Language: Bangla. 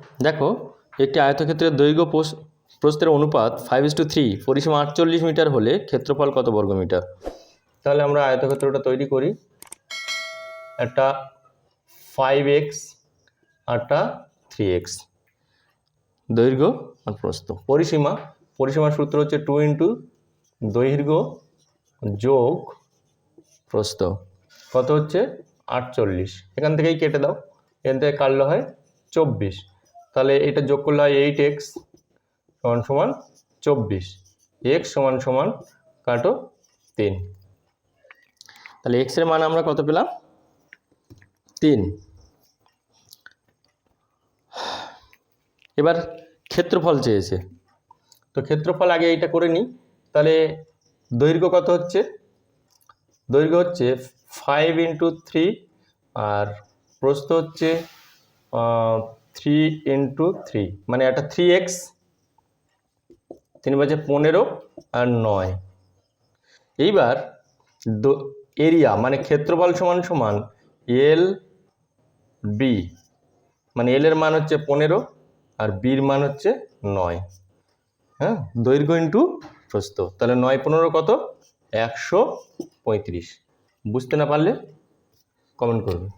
দেখো একটি আয়তক্ষেত্রের দৈর্ঘ্য প্রস্থের অনুপাত 5:3, পরিসীমা 48 মিটার হলে ক্ষেত্রফল কত বর্গমিটার? তাহলে আমরা আয়তক্ষেত্রটা তৈরি করি। একটা 5x আরটা 3x, দৈর্ঘ্য আর প্রস্থ। পরিসীমার সূত্র হচ্ছে 2 ইন্টু দৈর্ঘ্য যোগ প্রস্থ, কত হচ্ছে 48। এখান থেকেই কেটে দাও, এখান থেকে কাটলে হয় 24, তাহলে এটা যোগ করলে হয় 8x সমান সমান 24, x সমান সমান কাটো 3, তাহলে x এর মান আমরা কত পেলাম? 3। এবার ক্ষেত্রফল চেয়েছে, তো ক্ষেত্রফল আগে এইটা করে নিই। তাহলে দৈর্ঘ্য কত হচ্ছে? দৈর্ঘ্য হচ্ছে 5 ইন্টু 3 আর প্রস্থ হচ্ছে 3 ইন্টু 3, মানে একটা 3x, 3 বাজে 15 আর 9। এইবার এরিয়া মানে ক্ষেত্রফল সমান সমান এল বি, মানে এল এর মান হচ্ছে 15 আর বির মান হচ্ছে 9। হ্যাঁ, দৈর্ঘ্য ইন্টু প্রস্থ, তাহলে 9 15 কত? 135। বুঝতে না পারলে কমেন্ট করবে।